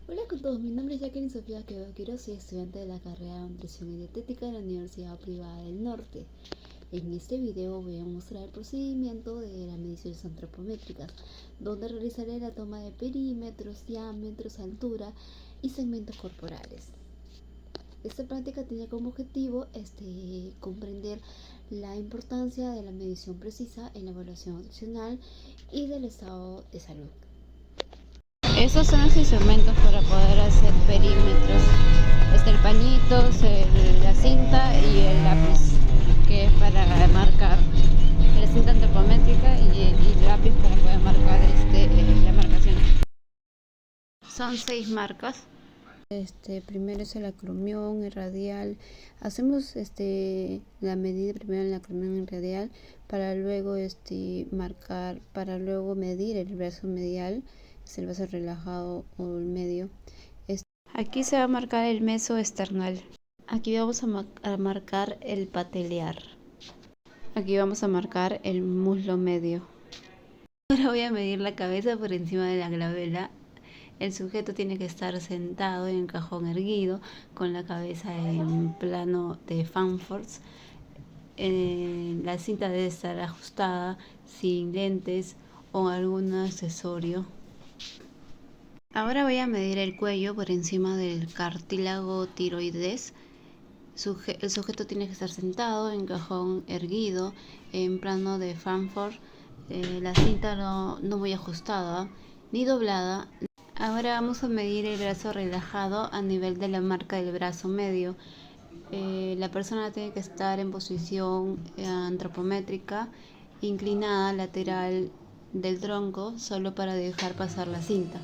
Hola con todos, mi nombre es Jacqueline Sofía Quevedo Quiroz, soy estudiante de la carrera de Nutrición y Dietética de la Universidad Privada del Norte. En este video voy a mostrar el procedimiento de las mediciones antropométricas, donde realizaré la toma de perímetros, diámetros, altura y segmentos corporales. Esta práctica tiene como objetivo comprender la importancia de la medición precisa en la evaluación nutricional y del estado de salud. Estos son los instrumentos para poder hacer perímetros. Está el pañito, la cinta y el lápiz, que es para marcar la cinta antropométrica y el lápiz para poder marcar la marcación. Son 6 marcas. Primero es el acromión, el radial. Hacemos la medida primero en el acromión y el radial para luego marcar, para luego medir el brazo medial, es el brazo relajado o el medio. Aquí se va a marcar el mesoesternal. Aquí vamos a marcar el patelear. Aquí vamos a marcar el muslo medio. Ahora voy a medir la cabeza por encima de la glabela. El sujeto tiene que estar sentado en el cajón erguido, con la cabeza en plano de Fanforth. La cinta debe estar ajustada, sin lentes o algún accesorio. Ahora voy a medir el cuello por encima del cartílago tiroides. El sujeto tiene que estar sentado en cajón erguido, en plano de Fanforth. La cinta no muy ajustada ni doblada. Ahora vamos a medir el brazo relajado a nivel de la marca del brazo medio. La persona tiene que estar en posición antropométrica, inclinada lateral del tronco, solo para dejar pasar la cinta.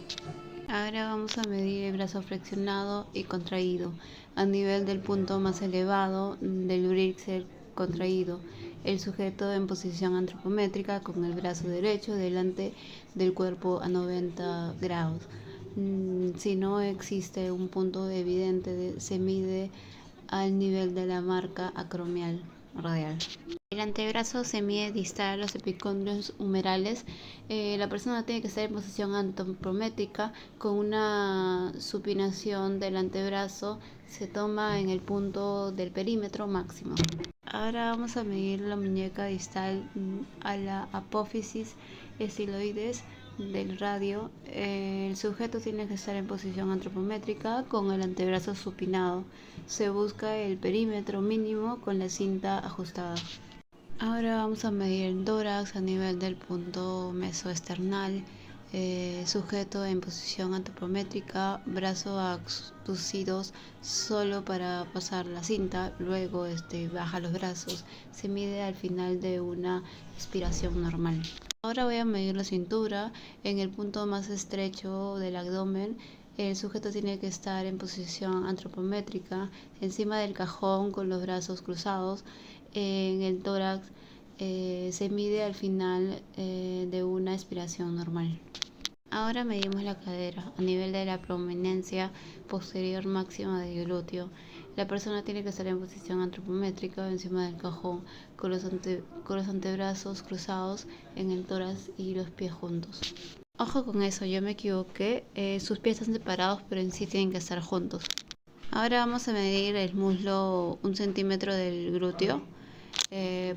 Ahora vamos a medir el brazo flexionado y contraído a nivel del punto más elevado del bíceps contraído. El sujeto en posición antropométrica con el brazo derecho delante del cuerpo a 90 grados. Si no existe un punto evidente, se mide al nivel de la marca acromial radial. El antebrazo se mide distal a los epicondrios humerales. La persona tiene que estar en posición antropométrica con una supinación del antebrazo. Se toma en el punto del perímetro máximo. Ahora vamos a medir la muñeca distal a la apófisis estiloides del radio. El sujeto tiene que estar en posición antropométrica con el antebrazo supinado. Se busca el perímetro mínimo con la cinta ajustada. Ahora vamos a medir el tórax a nivel del punto mesoesternal, sujeto en posición antropométrica, brazos abducidos solo para pasar la cinta, luego baja los brazos, se mide al final de una expiración normal. Ahora voy a medir la cintura en el punto más estrecho del abdomen. El sujeto tiene que estar en posición antropométrica, encima del cajón con los brazos cruzados. En el tórax se mide al final de una expiración normal. Ahora medimos la cadera a nivel de la prominencia posterior máxima del glúteo. La persona tiene que estar en posición antropométrica encima del cajón con los antebrazos cruzados en el tórax y los pies juntos. Ojo con eso, yo me equivoqué. Sus pies están separados, pero en sí tienen que estar juntos. Ahora vamos a medir el muslo 1 centímetro del glúteo.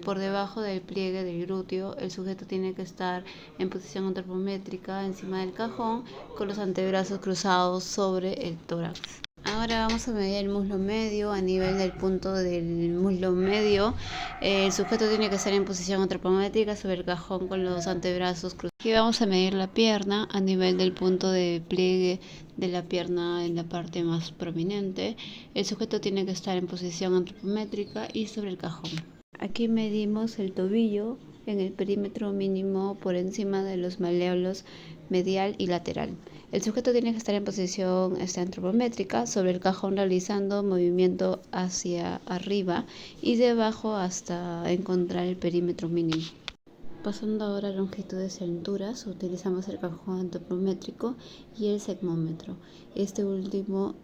Por debajo del pliegue del glúteo, el sujeto tiene que estar en posición antropométrica encima del cajón con los antebrazos cruzados sobre el tórax. Ahora vamos a medir el muslo medio a nivel del punto del muslo medio. El sujeto tiene que estar en posición antropométrica sobre el cajón con los antebrazos cruzados. Aquí vamos a medir la pierna a nivel del punto de pliegue de la pierna en la parte más prominente. El sujeto tiene que estar en posición antropométrica y sobre el cajón. Aquí medimos el tobillo en el perímetro mínimo por encima de los maleolos medial y lateral. El sujeto tiene que estar en posición antropométrica sobre el cajón realizando movimiento hacia arriba y debajo hasta encontrar el perímetro mínimo. Pasando ahora a longitudes y alturas, utilizamos el cajón antropométrico y el segmómetro. Este último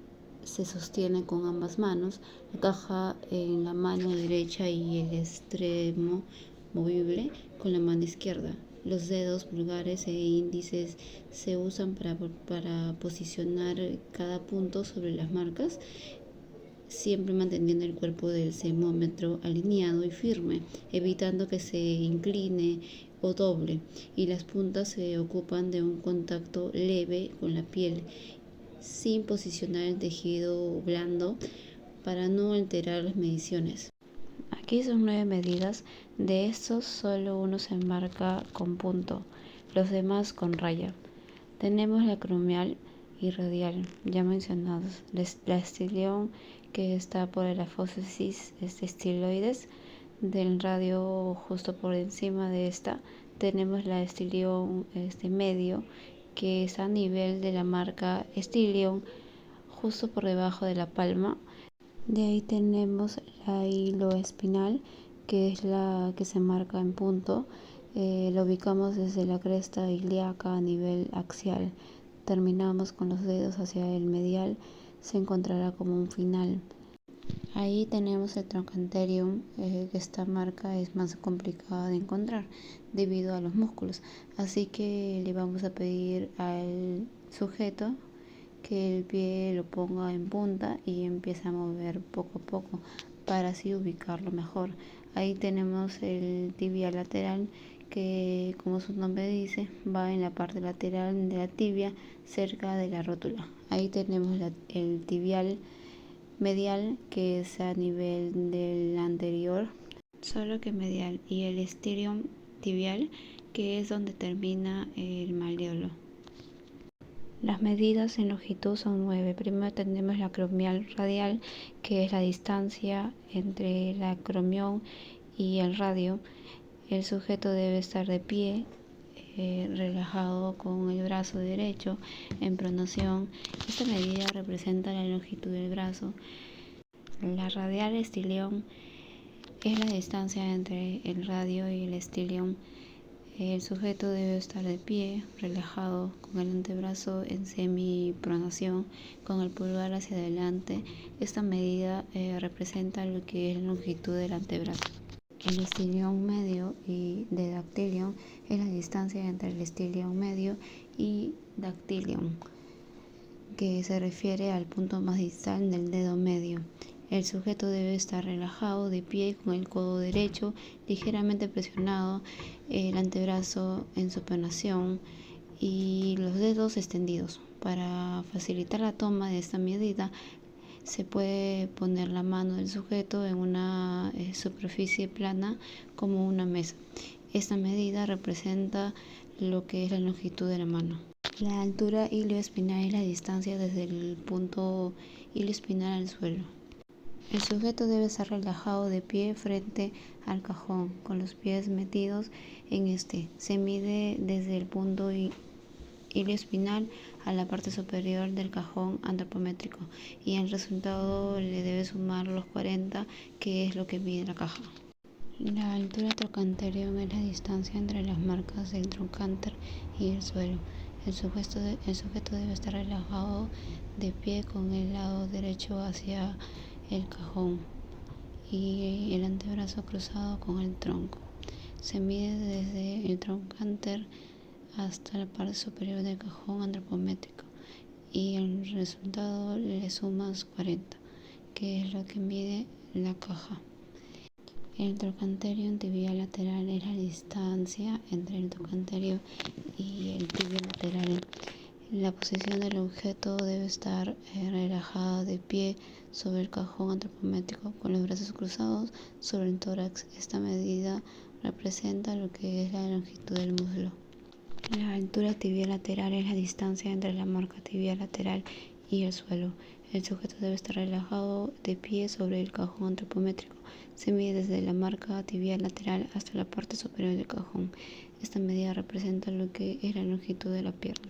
se sostiene con ambas manos, la caja en la mano derecha y el extremo movible con la mano izquierda. Los dedos pulgares e índices se usan para posicionar cada punto sobre las marcas, siempre manteniendo el cuerpo del sismómetro alineado y firme, evitando que se incline o doble, y las puntas se ocupan de un contacto leve con la piel, sin posicionar el tejido blando para no alterar las mediciones. Aquí son 9 medidas, de estos solo uno se marca con punto, los demás con raya. Tenemos la acromial y radial, ya mencionados, la estilión, que está por la apófisis estiloides del radio justo por encima de esta. Tenemos la estilión medio, que está a nivel de la marca estilión, justo por debajo de la palma. De ahí tenemos la hiloespinal, que es la que se marca en punto. Lo ubicamos desde la cresta ilíaca a nivel axial. Terminamos con los dedos hacia el medial, se encontrará como un final. Ahí tenemos el trochanterium, que esta marca es más complicada de encontrar debido a los músculos. Así que le vamos a pedir al sujeto que el pie lo ponga en punta y empiece a mover poco a poco para así ubicarlo mejor. Ahí tenemos el tibia lateral, que como su nombre dice, va en la parte lateral de la tibia, cerca de la rótula. Ahí tenemos el tibial medial, que es a nivel del anterior, solo que medial, y el isquion tibial, que es donde termina el malleolo. Las medidas en longitud son 9. Primero tenemos la acromial radial, que es la distancia entre el acromión y el radio. El sujeto debe estar de pie, relajado con el brazo derecho en pronación. Esta medida representa la longitud del brazo. La radial estilión es la distancia entre el radio y el estilión. El sujeto debe estar de pie, relajado, con el antebrazo en semipronación, con el pulgar hacia adelante. Esta medida representa lo que es la longitud del antebrazo. El estilión medio y de dactilion es la distancia entre el estilión medio y dactilion, que se refiere al punto más distal del dedo medio. El sujeto debe estar relajado, de pie, con el codo derecho ligeramente presionado, el antebrazo en supinación y los dedos extendidos. Para facilitar la toma de esta medida, se puede poner la mano del sujeto en una superficie plana como una mesa. Esta medida representa lo que es la longitud de la mano. La altura ilioespinal es la distancia desde el punto ilioespinal al suelo. El sujeto debe estar relajado de pie frente al cajón, con los pies metidos en este. Se mide desde el punto ilioespinal a la parte superior del cajón antropométrico, y el resultado le debe sumar los 40, que es lo que mide la caja. La altura trochanterium es la distancia entre las marcas del trochanter y el suelo. El sujeto debe estar relajado de pie con el lado derecho hacia el cajón y el antebrazo cruzado con el tronco. Se mide desde el trochanter hasta la parte superior del cajón antropométrico, y el resultado le sumas 40, que es lo que mide la caja. El trochanterium tibial lateral es la distancia entre el trochanterio y el tibia lateral. La posición del objeto debe estar relajada de pie sobre el cajón antropométrico, con los brazos cruzados sobre el tórax. Esta medida representa lo que es la longitud del muslo. La altura tibial lateral es la distancia entre la marca tibial lateral y el suelo. El sujeto debe estar relajado de pie sobre el cajón antropométrico. Se mide desde la marca tibial lateral hasta la parte superior del cajón. Esta medida representa lo que es la longitud de la pierna.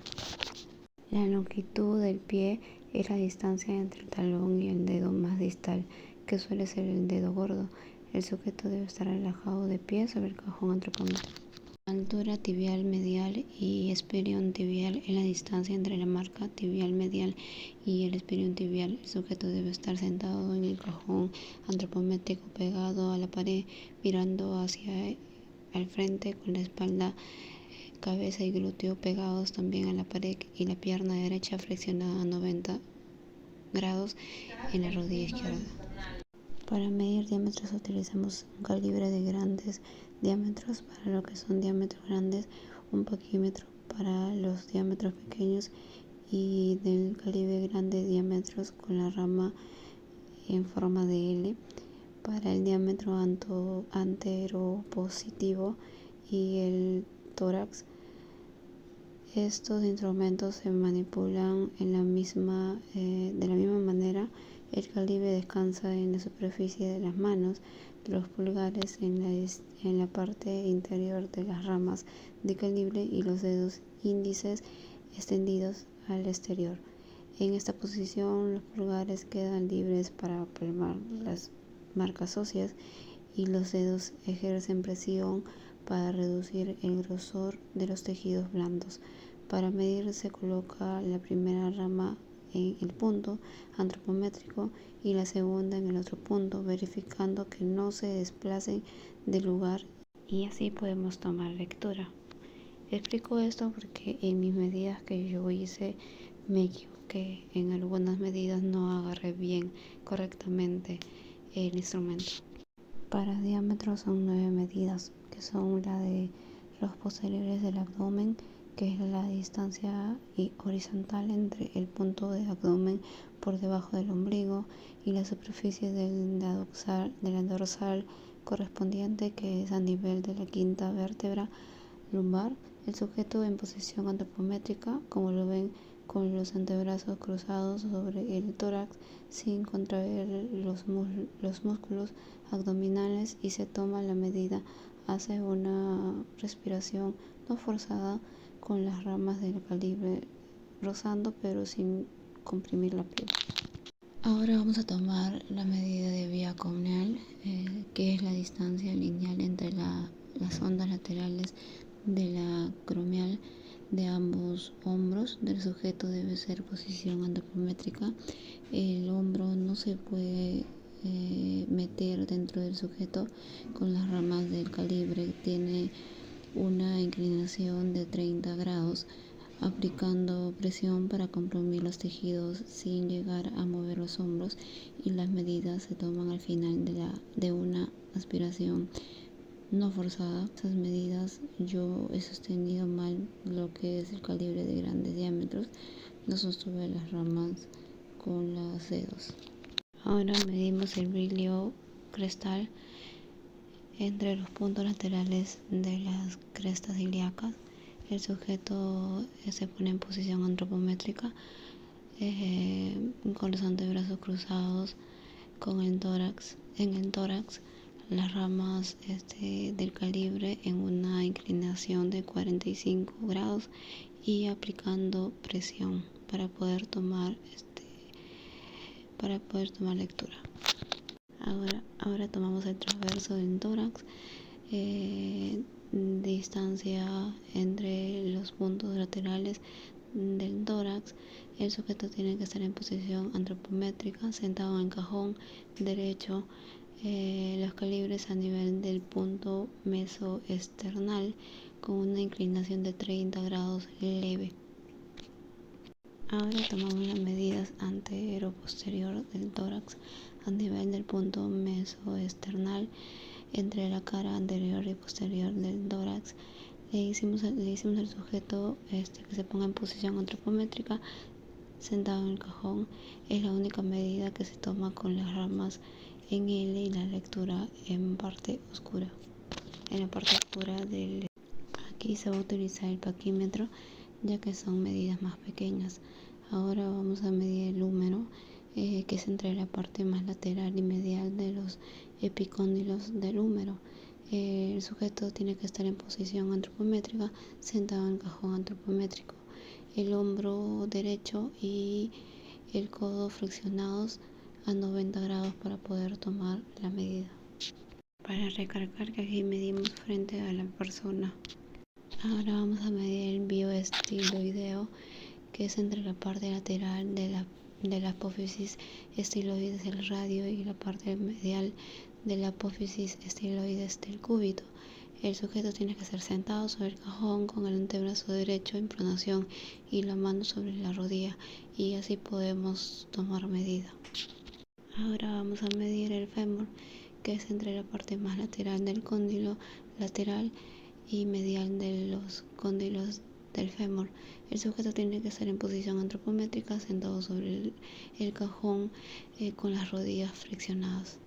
La longitud del pie es la distancia entre el talón y el dedo más distal, que suele ser el dedo gordo. El sujeto debe estar relajado de pie sobre el cajón antropométrico. La altura tibial medial y esperión tibial es la distancia entre la marca tibial medial y el esperión tibial. El sujeto debe estar sentado en el cajón antropométrico, pegado a la pared, mirando hacia al frente con la espalda cabeza y glúteo pegados también a la pared y la pierna derecha flexionada a 90 grados en la rodilla izquierda. Para medir diámetros utilizamos un calibre de grandes diámetros para lo que son diámetros grandes, un paquímetro para los diámetros pequeños y del calibre grande diámetros con la rama en forma de L para el diámetro anteropositivo y el tórax. Estos instrumentos se manipulan de la misma manera. El calibre descansa en la superficie de las manos, los pulgares en la parte interior de las ramas de calibre y los dedos índices extendidos al exterior. En esta posición, los pulgares quedan libres para palmar las marcas óseas y los dedos ejercen presión para reducir el grosor de los tejidos blandos. Para medir se coloca la primera rama en el punto antropométrico y la segunda en el otro punto, verificando que no se desplacen del lugar y así podemos tomar lectura. Explico esto porque en mis medidas que yo hice me equivoqué. En algunas medidas no agarré bien correctamente el instrumento. Para diámetro son 9 medidas, que son la de los posteriores del abdomen, que es la distancia horizontal entre el punto de abdomen por debajo del ombligo y la superficie de la dorsal correspondiente, que es a nivel de la quinta vértebra lumbar. El sujeto en posición antropométrica, como lo ven, con los antebrazos cruzados sobre el tórax sin contraer los músculos abdominales y se toma la medida. Hace una respiración no forzada con las ramas del calibre rozando pero sin comprimir la piel. Ahora vamos a tomar la medida de vía coronal, que es la distancia lineal entre las ondas laterales de la acromial de ambos hombros del sujeto. Debe ser posición antropométrica. El hombro no se puede meter dentro del sujeto con las ramas del calibre. Tiene una inclinación de 30 grados, aplicando presión para comprimir los tejidos sin llegar a mover los hombros, y las medidas se toman al final de una aspiración no forzada. Estas medidas yo he sostenido mal lo que es el calibre de grandes diámetros, no sostuve las ramas con los dedos. Ahora medimos el brilio crestal entre los puntos laterales de las crestas ilíacas. El sujeto se pone en posición antropométrica con los antebrazos cruzados, en el tórax las ramas del calibre en una inclinación de 45 grados y aplicando presión para poder tomar lectura. Ahora tomamos el transverso del tórax, distancia entre los puntos laterales del tórax. El sujeto tiene que estar en posición antropométrica, sentado en cajón derecho, los calibres a nivel del punto mesoesternal con una inclinación de 30 grados leve. Ahora tomamos las medidas antero-posterior del tórax a nivel del punto mesoesternal entre la cara anterior y posterior del tórax. Le hicimos al sujeto que se ponga en posición antropométrica, sentado en el cajón. Es la única medida que se toma con las ramas en L y la lectura en parte oscura. En la parte oscura aquí se va a utilizar el paquímetro, ya que son medidas más pequeñas. Ahora vamos a medir el húmero, que es entre la parte más lateral y medial de los epicóndilos del húmero. El sujeto tiene que estar en posición antropométrica, sentado en cajón antropométrico. El hombro derecho y el codo flexionados a 90 grados para poder tomar la medida. Para recalcar que aquí medimos frente a la persona. Ahora vamos a medir el bioestiloideo, que es entre la parte lateral de la apófisis estiloides del radio y la parte medial de la apófisis estiloides del cúbito. El sujeto tiene que estar sentado sobre el cajón con el antebrazo derecho en pronación y la mano sobre la rodilla, y así podemos tomar medida. Ahora vamos a medir el fémur, que es entre la parte más lateral del cóndilo lateral y medial de los cóndilos del fémur. El sujeto tiene que estar en posición antropométrica, sentado sobre el cajón con las rodillas flexionadas.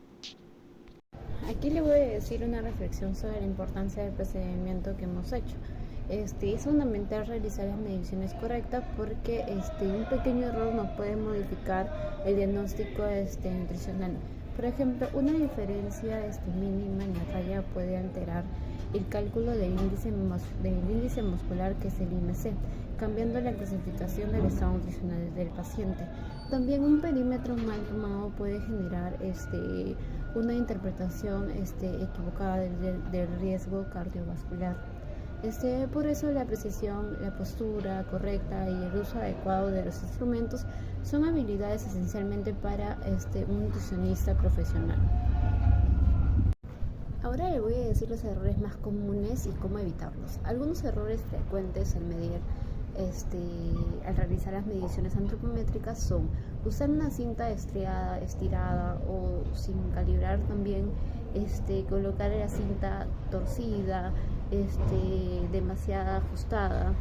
Aquí le voy a decir una reflexión sobre la importancia del procedimiento que hemos hecho. Es fundamental realizar las mediciones correctas porque un pequeño error nos puede modificar el diagnóstico nutricional. Por ejemplo, una diferencia mínima en la talla puede alterar el cálculo del índice muscular, que es el IMC, cambiando la clasificación del estado nutricional del paciente. También un perímetro mal tomado puede generar una interpretación equivocada del riesgo cardiovascular. Por eso la precisión, la postura correcta y el uso adecuado de los instrumentos son habilidades esencialmente para un nutricionista profesional. Ahora le voy a decir los errores más comunes y cómo evitarlos. Algunos errores frecuentes al medir al realizar las mediciones antropométricas son usar una cinta estriada, estirada o sin calibrar, también colocar la cinta torcida, demasiado ajustada,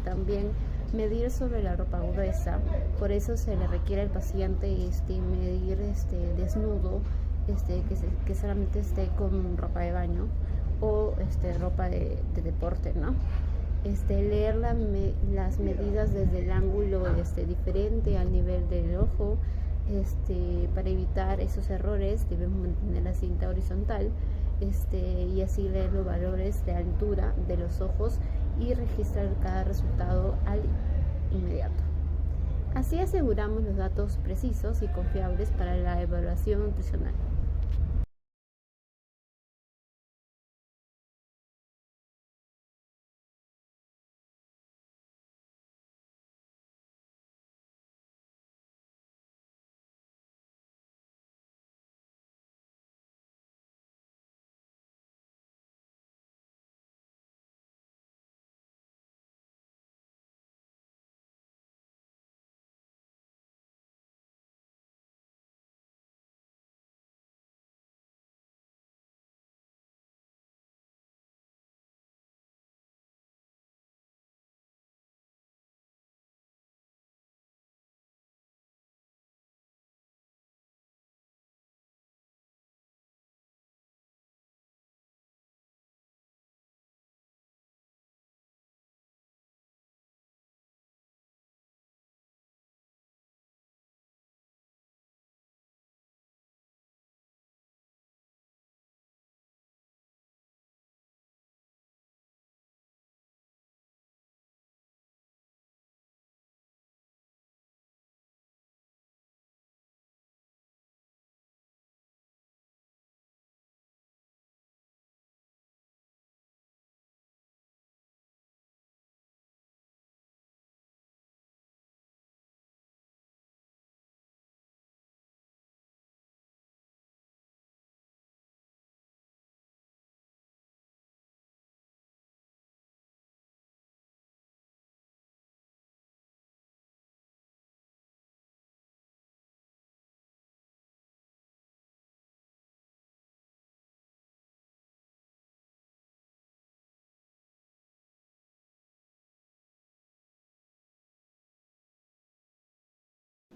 también medir sobre la ropa gruesa. Por eso se le requiere al paciente medir desnudo, que solamente esté con ropa de baño o ropa de deporte, ¿no? Leer las medidas desde el ángulo diferente al nivel del ojo. Para evitar esos errores debemos mantener la cinta horizontal y así leer los valores de altura de los ojos y registrar cada resultado al inmediato. Así aseguramos los datos precisos y confiables para la evaluación nutricional.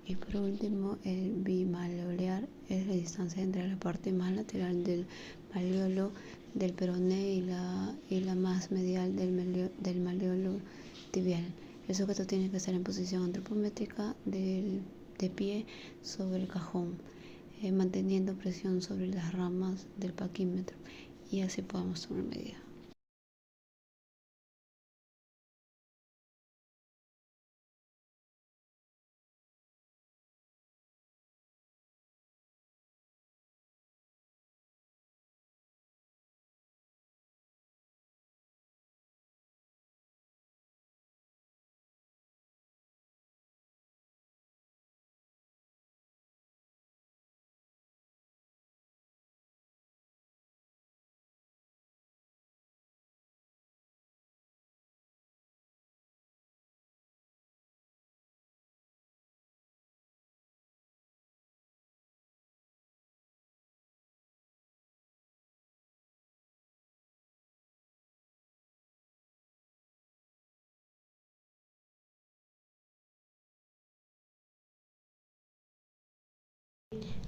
Y por último, el bimaleolar es la distancia entre la parte más lateral del malleolo del peroné y la más medial del malleolo tibial. El sujeto tiene que estar en posición antropométrica de pie sobre el cajón, manteniendo presión sobre las ramas del paquímetro, y así podemos tomar medida.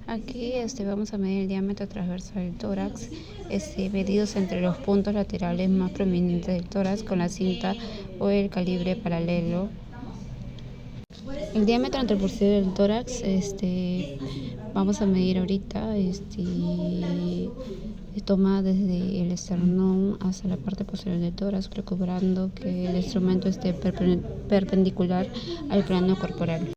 Aquí vamos a medir el diámetro transversal del tórax, medidos entre los puntos laterales más prominentes del tórax con la cinta o el calibre paralelo. El diámetro anteposterior del tórax, vamos a medir ahorita, toma desde el esternón hasta la parte posterior del tórax, procurando que el instrumento esté perpendicular al plano corporal.